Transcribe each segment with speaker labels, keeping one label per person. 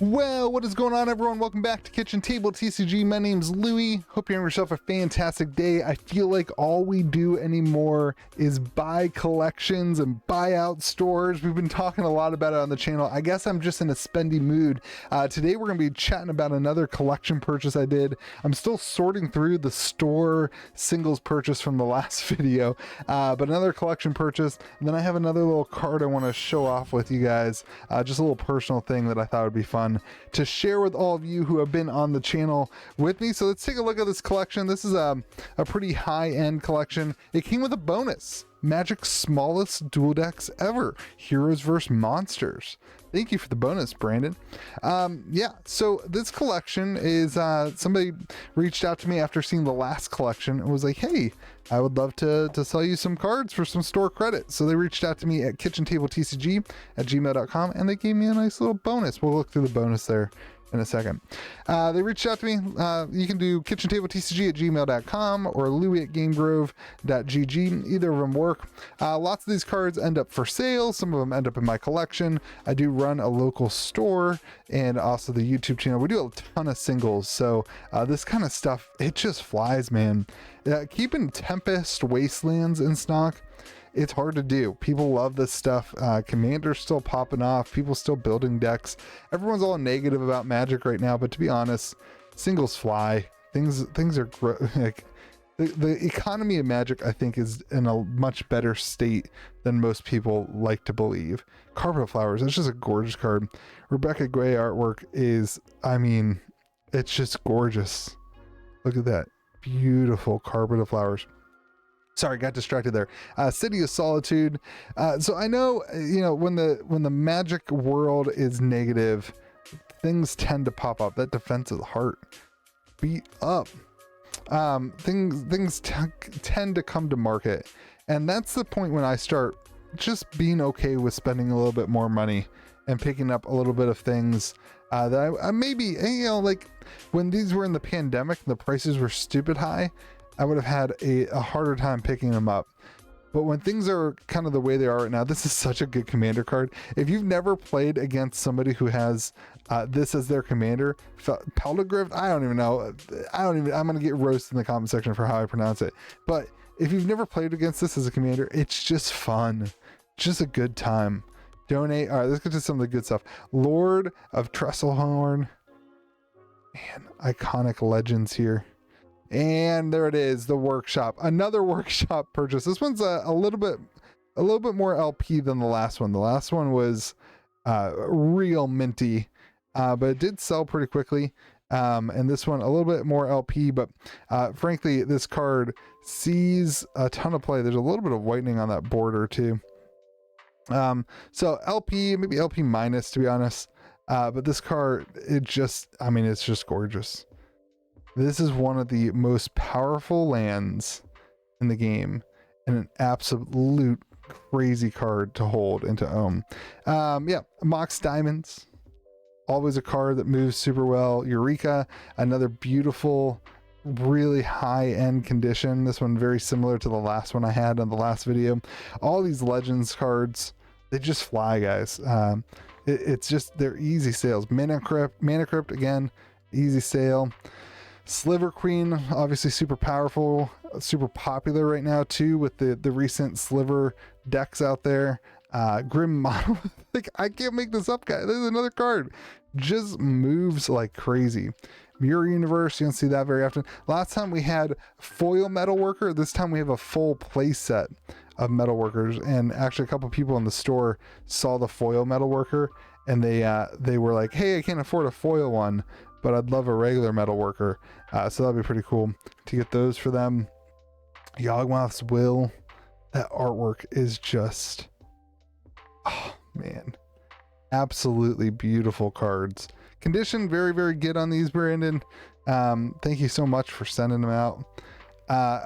Speaker 1: Well, what is going on, everyone? Welcome back to Kitchen Table TCG. My name's Louie. Hope you're having yourself a fantastic day. I feel like all we do anymore is buy collections and buy out stores. We've been talking a lot about it on the channel. I guess I'm just in a spendy mood. Today we're going to be chatting about another collection purchase I did. I'm still sorting through the store singles purchase from the last video, but another collection purchase. And then I have another little card I want to show off with you guys. Just a little personal thing that I thought would be fun to share with all of you who have been on the channel with me. So let's take a look at this collection. This is a pretty high-end collection. It came with a bonus. Magic's smallest dual decks ever. Heroes vs. Monsters. Thank you for the bonus, Brandon. Yeah, so this collection is, somebody reached out to me after seeing the last collection and was like, hey, I would love to sell you some cards for some store credit. So they reached out to me at KitchenTableTCG@gmail.com and they gave me a nice little bonus. We'll look through the bonus there in a second. They reached out to me. You can do KitchenTableTCG@gmail.com or Louie@GameGrove.gg. Either of them work. Lots of these cards end up for sale. Some of them end up in my collection. I do run a local store and also the YouTube channel. We do a ton of singles. So this kind of stuff, it just flies, man. Keeping Tempest Wastelands in stock, it's hard to do. People love this stuff. Commander's still popping off. People still building decks. Everyone's all negative about Magic right now, but to be honest, singles fly. Things are like the economy of Magic, I think, is in a much better state than most people like to believe. Carpet of Flowers, it's just a gorgeous card. Rebecca Gray artwork is, I mean, it's just gorgeous. Look at that. Beautiful Carpet of Flowers. Sorry, got distracted there. City of Solitude. So I know, you know, when the Magic world is negative, things tend to pop up. That Defensive Heart, beat up. Things tend to come to market, and that's the point when I start just being okay with spending a little bit more money and picking up a little bit of things that I maybe, you know, like when these were in the pandemic and the prices were stupid high, I would have had a harder time picking them up. But when things are kind of the way they are right now, this is such a good commander card. If you've never played against somebody who has this as their commander, Peltagrift, I don't even know. I'm going to get roasted in the comment section for how I pronounce it. But if you've never played against this as a commander, it's just fun. Just a good time. Donate. All right, let's get to some of the good stuff. Lord of Trestlehorn. Man, iconic legends here. And there it is, the workshop. Another workshop purchase. This one's a little bit more LP than the last one. The last one was real minty, but it did sell pretty quickly. And this one a little bit more LP, but frankly, this card sees a ton of play. There's a little bit of whitening on that border too. So LP, maybe LP minus, to be honest. But this card, it's just gorgeous. This is one of the most powerful lands in the game and an absolute crazy card to hold and to own. Yeah, Mox Diamonds, always a card that moves super well. Eureka, another beautiful, really high-end condition. This one very similar to the last one I had on the last video. All these Legends cards, they just fly, guys. It's just, they're easy sales. Mana Crypt, again, easy sale. Sliver Queen, obviously super powerful, super popular right now too with the recent Sliver decks out there. Grim Monolith, like, I can't make this up, guys. There's another card. Just moves like crazy. Mirror Universe, you don't see that very often. Last time we had foil Metalworker. This time we have a full play set of Metalworkers, and actually a couple people in the store saw the foil Metalworker and they were like, hey, I can't afford a foil one, but I'd love a regular Metalworker. So that'd be pretty cool to get those for them. Yawgmoth's Will, that artwork is just, oh man, absolutely beautiful cards. Condition very, very good on these, Brandon. Thank you so much for sending them out.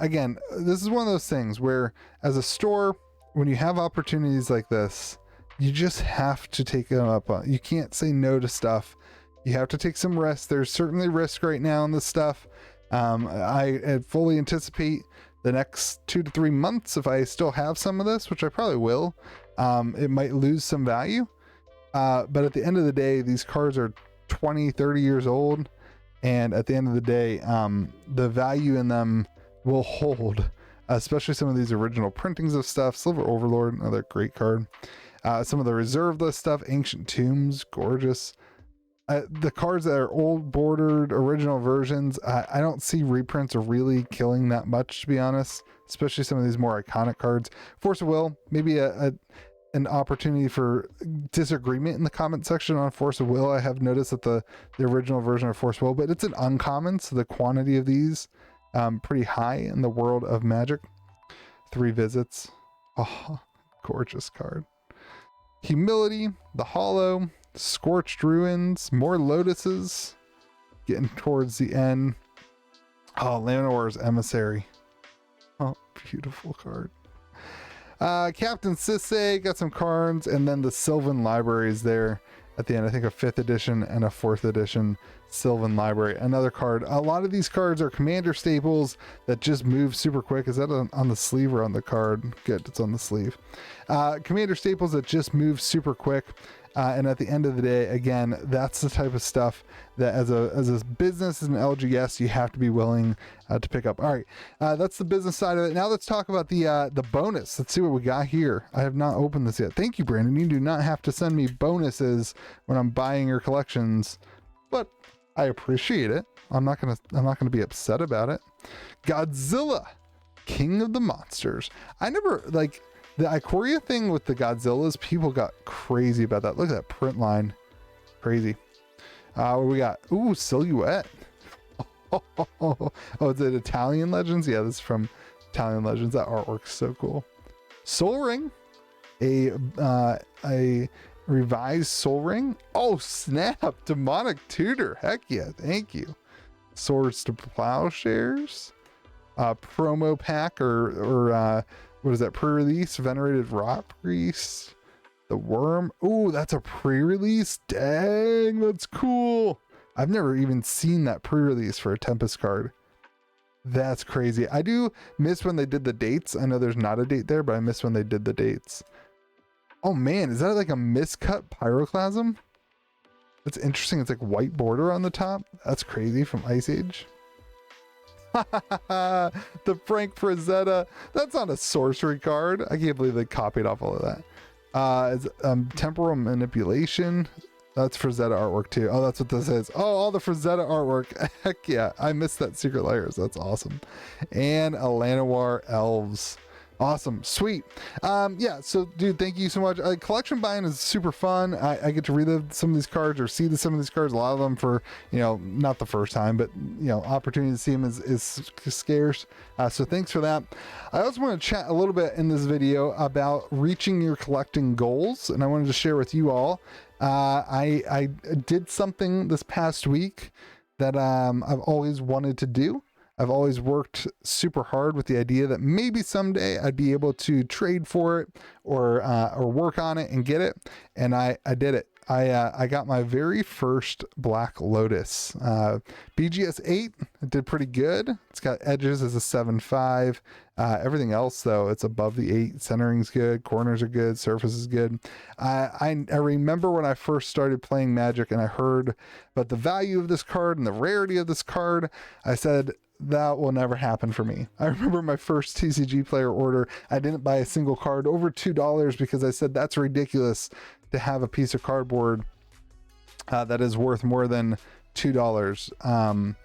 Speaker 1: Again, this is one of those things where as a store, when you have opportunities like this, you just have to take them up on. You can't say no to stuff. You have to take some risk. There's certainly risk right now in this stuff. I fully anticipate the next 2 to 3 months, if I still have some of this, which I probably will, it might lose some value. But at the end of the day, these cards are 20, 30 years old. And at the end of the day, the value in them will hold, especially some of these original printings of stuff. Silver Overlord, another great card. Some of the reserve list stuff, Ancient Tombs, gorgeous. The cards that are old bordered original versions, I don't see reprints are really killing that much, to be honest, especially some of these more iconic cards. Force of Will, maybe an opportunity for disagreement in the comment section on Force of Will. I have noticed that the original version of Force of Will, but it's an uncommon, so the quantity of these pretty high in the world of Magic. 3 Visits, oh, gorgeous card. Humility, the Hollow, Scorched Ruins, more Lotuses, getting towards the end. Oh, Llanowar's Emissary, oh, beautiful card. Captain Sisay, got some cards, and then the Sylvan Library is there at the end. I think a 5th edition and a 4th edition Sylvan Library. Another card. A lot of these cards are commander staples that just move super quick. Is that on the sleeve or on the card? Good, it's on the sleeve. Commander staples that just move super quick. And at the end of the day, again, that's the type of stuff that as a business, as an LGS, you have to be willing to pick up. All right, that's the business side of it. Now let's talk about the bonus. Let's see what we got here. I have not opened this yet. Thank you, Brandon. You do not have to send me bonuses when I'm buying your collections, but I appreciate it. I'm not gonna be upset about it. Godzilla, King of the Monsters. I never like. The Ikoria thing with the Godzillas, people got crazy about that. Look at that print line. Crazy. What we got? Ooh, Silhouette. Oh, is it Italian Legends? Yeah, this is from Italian Legends. That artwork's so cool. Soul Ring. A revised Soul Ring. Oh, snap. Demonic Tutor. Heck yeah. Thank you. Swords to Plowshares. Promo pack or what is that, pre-release? Venerated Rot Priest, the Worm. Ooh, that's a pre-release. Dang, that's cool. I've never even seen that pre-release for a Tempest card. That's crazy. I do miss when they did the dates. I know there's not a date there, but I miss when they did the dates. Oh man, is that like a miscut Pyroclasm? That's interesting. It's like white border on the top. That's crazy, from Ice Age. The Frank Frazetta. That's not a sorcery card. I can't believe they copied off all of that. It's Temporal Manipulation. That's Frazetta artwork too. Oh, that's what this is. Oh, all the Frazetta artwork. Heck yeah. I missed that Secret Layers. That's awesome. And Llanowar Elves. Awesome. Sweet. Yeah, so dude, thank you so much. Collection buying is super fun. I get to relive some of these cards or see some of these cards, a lot of them for, not the first time, but opportunity to see them is scarce. So thanks for that. I also want to chat a little bit in this video about reaching your collecting goals, and I wanted to share with you all. I did something this past week that I've always wanted to do. I've always worked super hard with the idea that maybe someday I'd be able to trade for it or work on it and get it. And I did it. I got my very first Black Lotus. BGS 8, it did pretty good. It's got edges as a 7.5. Everything else, though, it's above the 8. Centering's good. Corners are good. Surface is good. I remember when I first started playing Magic and I heard about the value of this card and the rarity of this card. I said, that will never happen for me. I remember my first TCG player order. I didn't buy a single card over $2 because I said that's ridiculous to have a piece of cardboard that is worth more than $2.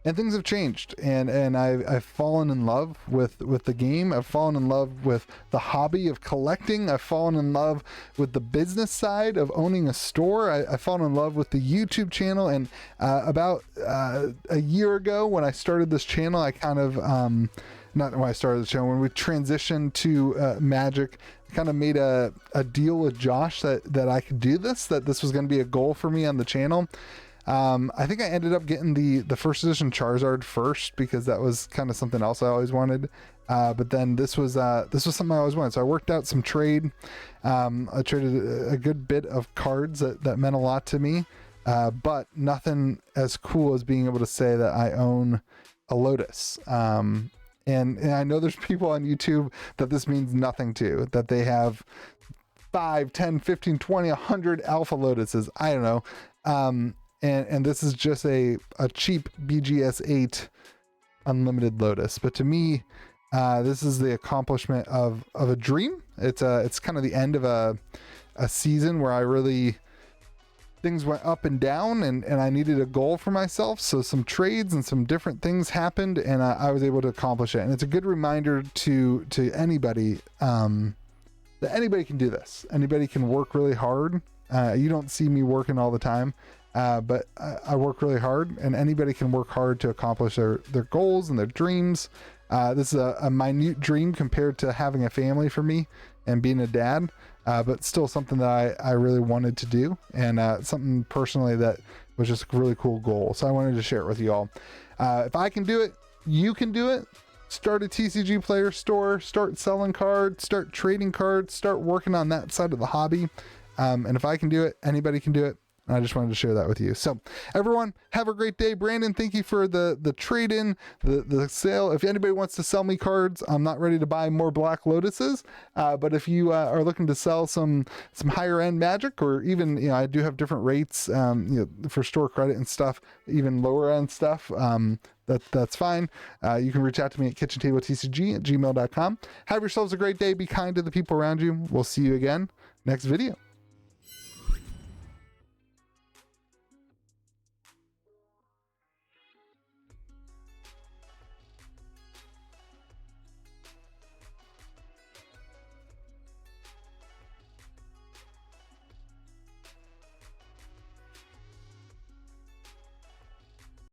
Speaker 1: And things have changed, and I've fallen in love with the game. I've fallen in love with the hobby of collecting. I've fallen in love with the business side of owning a store. I've fallen in love with the YouTube channel, and about a year ago when I started this channel, I kind of not when I started the channel, when we transitioned to Magic, I kind of made a deal with Josh that I could do this, that this was going to be a goal for me on the channel. I think I ended up getting the first edition Charizard first because that was kind of something else I always wanted. But then this was something I always wanted. So I worked out some trade. I traded a good bit of cards that meant a lot to me. But nothing as cool as being able to say that I own a Lotus. And I know there's people on YouTube that this means nothing to, that they have 5, 10, 15, 20, 100 Alpha Lotuses. I don't know. and this is just a cheap BGS8 unlimited Lotus. But to me, this is the accomplishment of a dream. It's kind of the end of a season where I really, things went up and down, and I needed a goal for myself. So some trades and some different things happened, and I was able to accomplish it. And it's a good reminder to anybody that anybody can do this. Anybody can work really hard. You don't see me working all the time, but I work really hard, and anybody can work hard to accomplish their goals and their dreams. This is a minute dream compared to having a family for me and being a dad, but still something that I really wanted to do, and something personally that was just a really cool goal. So I wanted to share it with you all. If I can do it, you can do it. Start a TCG player store, start selling cards, start trading cards, start working on that side of the hobby. And if I can do it, anybody can do it. And I just wanted to share that with you. So everyone, have a great day. Brandon, thank you for the trade-in, the sale. If anybody wants to sell me cards, I'm not ready to buy more Black Lotuses. But if you are looking to sell some higher end Magic, or even, I do have different rates, for store credit and stuff, even lower end stuff, that's fine. You can reach out to me at KitchenTableTCG@gmail.com. Have yourselves a great day. Be kind to the people around you. We'll see you again next video.